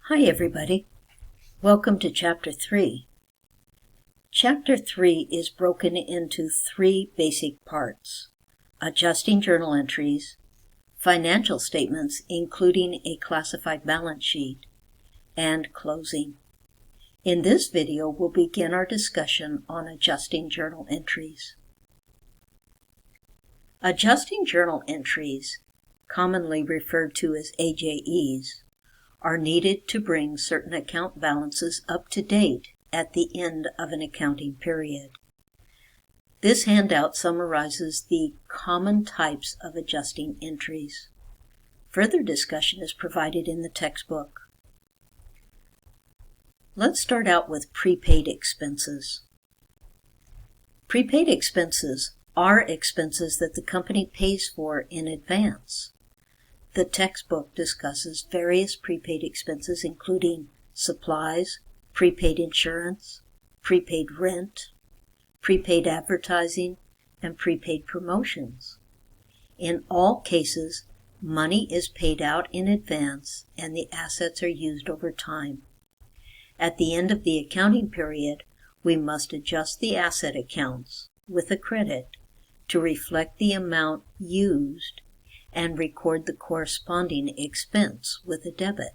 Hi everybody, welcome to Chapter 3. Chapter 3 is broken into three basic parts: adjusting journal entries, financial statements including a classified balance sheet, and closing. In this video, we'll begin our discussion on adjusting journal entries. Adjusting journal entries, commonly referred to as AJEs, are needed to bring certain account balances up to date at the end of an accounting period. This handout summarizes the common types of adjusting entries. Further discussion is provided in the textbook. Let's start out with prepaid expenses. Prepaid expenses are expenses that the company pays for in advance. The textbook discusses various prepaid expenses including supplies, prepaid insurance, prepaid rent, prepaid advertising, and prepaid promotions. In all cases, money is paid out in advance and the assets are used over time. At the end of the accounting period, we must adjust the asset accounts with a credit to reflect the amount used and record the corresponding expense with a debit.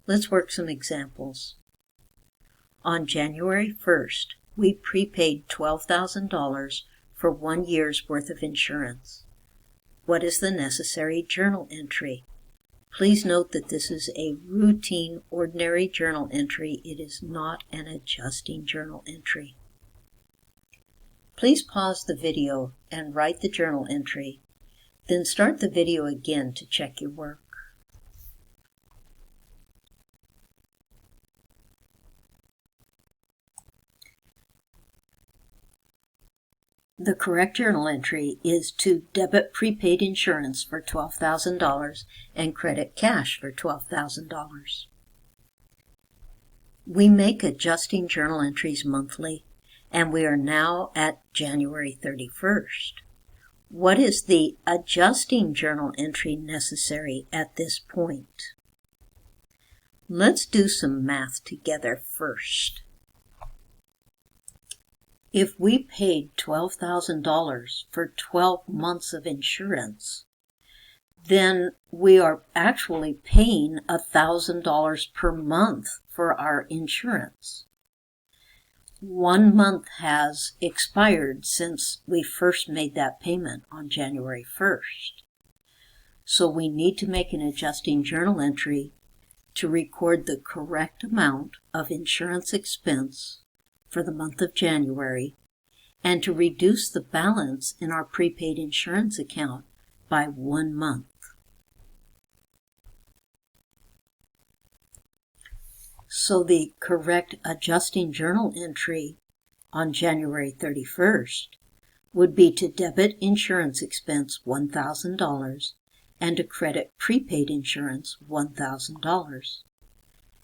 Let's work some examples. On January 1st, we prepaid $12,000 for 1 year's worth of insurance. What is the necessary journal entry? Please note that this is a routine, ordinary journal entry. It is not an adjusting journal entry. Please pause the video and write the journal entry. Then start the video again to check your work. The correct journal entry is to debit prepaid insurance for $12,000 and credit cash for $12,000. We make adjusting journal entries monthly, and we are now at January 31st. What is the adjusting journal entry necessary at this point? Let's do some math together first. If we paid $12,000 for 12 months of insurance, then we are actually paying $1,000 per month for our insurance. 1 month has expired since we first made that payment on January 1st. So we need to make an adjusting journal entry to record the correct amount of insurance expense for the month of January and to reduce the balance in our prepaid insurance account by 1 month. So the correct adjusting journal entry on January 31st would be to debit insurance expense $1,000 and to credit prepaid insurance $1,000.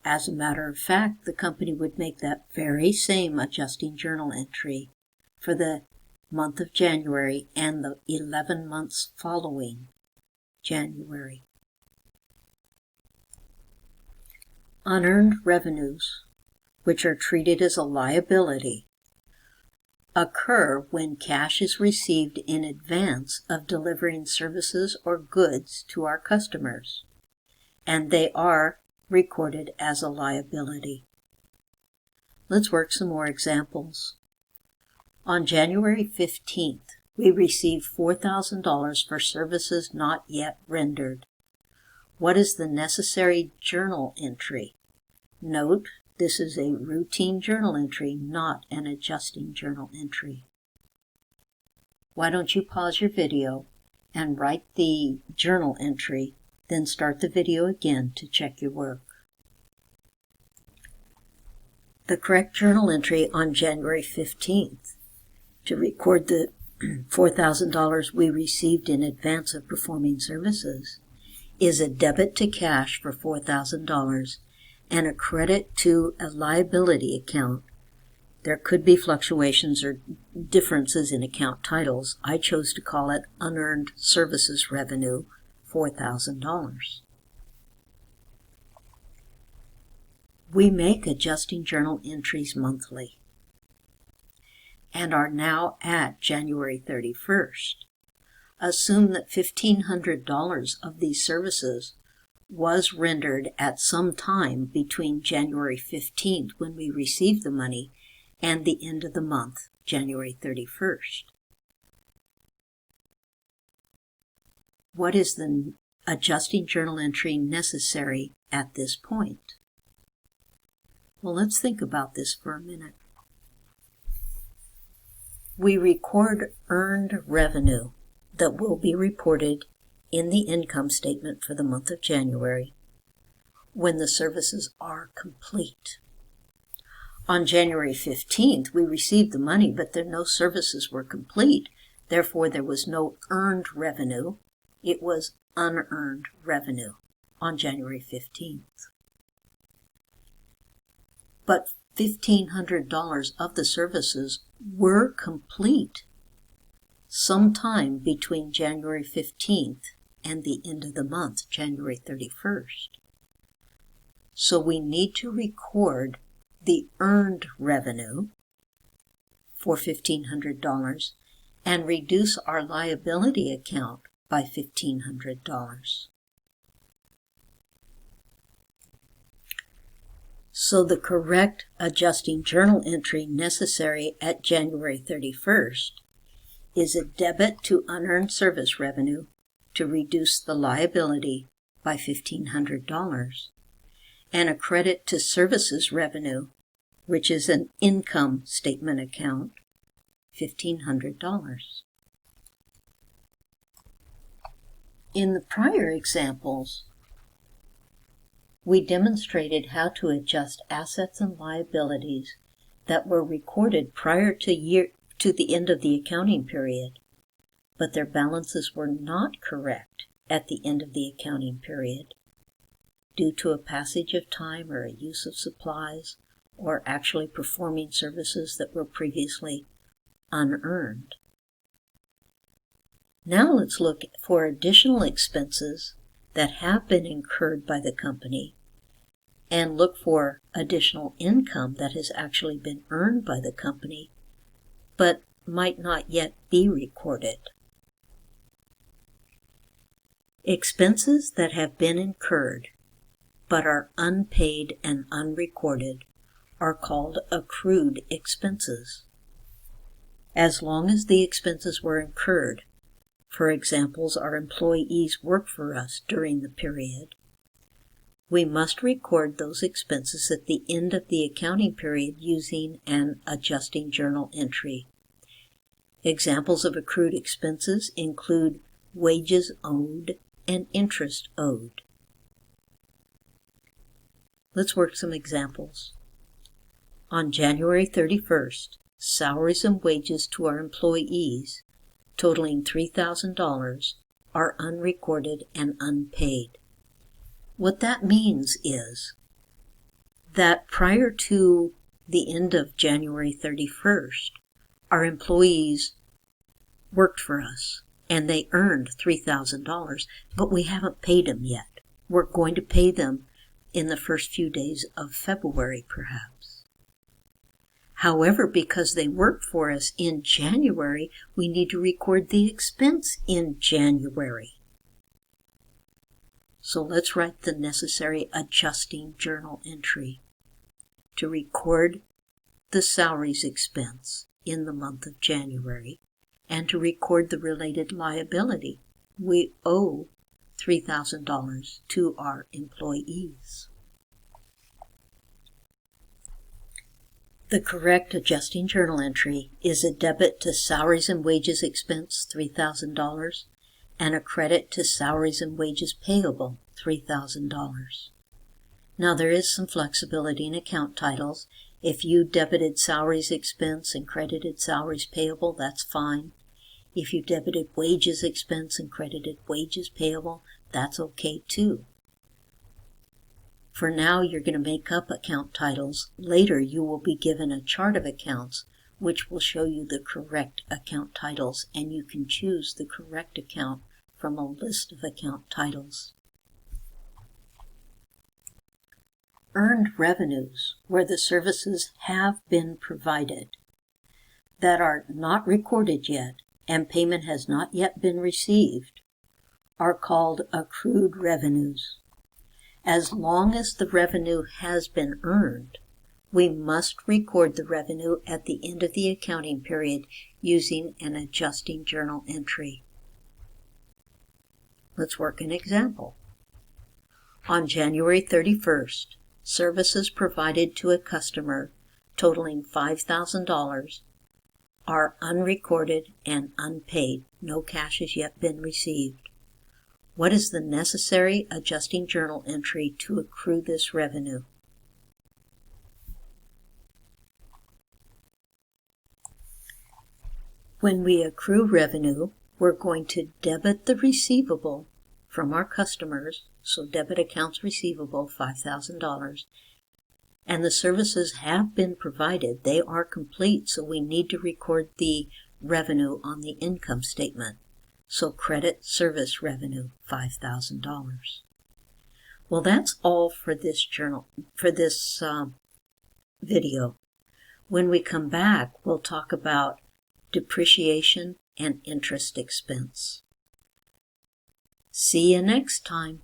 As a matter of fact, the company would make that very same adjusting journal entry for the month of January and the 11 months following January. Unearned revenues, which are treated as a liability, occur when cash is received in advance of delivering services or goods to our customers, and they are recorded as a liability. Let's work some more examples. On January 15th, we received $4,000 for services not yet rendered. What is the necessary journal entry? Note, this is a routine journal entry, not an adjusting journal entry. Why don't you pause your video and write the journal entry, then start the video again to check your work. The correct journal entry on January 15th to record the $4,000 we received in advance of performing services is a debit to cash for $4,000 and a credit to a liability account. There could be fluctuations or differences in account titles. I chose to call it unearned services revenue, $4,000. We make adjusting journal entries monthly and are now at January 31st. Assume that $1,500 of these services was rendered at some time between January 15th, when we received the money, and the end of the month, January 31st. What is the adjusting journal entry necessary at this point? Well, let's think about this for a minute. We record earned revenue that will be reported in the income statement for the month of January when the services are complete. On January 15th, we received the money, but no services were complete. Therefore, there was no earned revenue. It was unearned revenue on January 15th. But $1,500 of the services were complete sometime between January 15th and the end of the month, January 31st. So we need to record the earned revenue for $1,500 and reduce our liability account by $1,500. So the correct adjusting journal entry necessary at January 31st is a debit to unearned service revenue to reduce the liability by $1,500, and a credit to services revenue, which is an income statement account, $1,500. In the prior examples, we demonstrated how to adjust assets and liabilities that were recorded prior to the end of the accounting period, but their balances were not correct at the end of the accounting period due to a passage of time or a use of supplies or actually performing services that were previously unearned. Now let's look for additional expenses that have been incurred by the company and look for additional income that has actually been earned by the company but might not yet be recorded. Expenses that have been incurred but are unpaid and unrecorded are called accrued expenses. As long as the expenses were incurred, for examples, our employees work for us during the period, we must record those expenses at the end of the accounting period using an adjusting journal entry. Examples of accrued expenses include wages owed and interest owed. Let's work some examples. On January 31st, salaries and wages to our employees totaling $3,000 are unrecorded and unpaid. What that means is that prior to the end of January 31st, our employees worked for us and they earned $3,000, but we haven't paid them yet. We're going to pay them in the first few days of February, perhaps. However, because they worked for us in January, we need to record the expense in January. So let's write the necessary adjusting journal entry to record the salaries expense in the month of January and to record the related liability. We owe $3,000 to our employees. The correct adjusting journal entry is a debit to salaries and wages expense, $3,000, and a credit to salaries and wages payable, $3,000. Now there is some flexibility in account titles. If you debited salaries expense and credited salaries payable, that's fine. If you debited wages expense and credited wages payable, that's okay too. For now, you're going to make up account titles. Later, you will be given a chart of accounts which will show you the correct account titles, and you can choose the correct account from a list of account titles. earned revenues, where the services have been provided, that are not recorded yet and payment has not yet been received, are called accrued revenues. As long as the revenue has been earned, we must record the revenue at the end of the accounting period using an adjusting journal entry. Let's work an example. On January 31st, services provided to a customer totaling $5,000 are unrecorded and unpaid. No cash has yet been received. What is the necessary adjusting journal entry to accrue this revenue? When we accrue revenue, we're going to debit the receivable from our customers, so debit accounts receivable, $5,000, and the services have been provided. They are complete, so we need to record the revenue on the income statement. So credit service revenue, $5,000. Well, that's all for this video. When we come back, we'll talk about depreciation and interest expense. See you next time.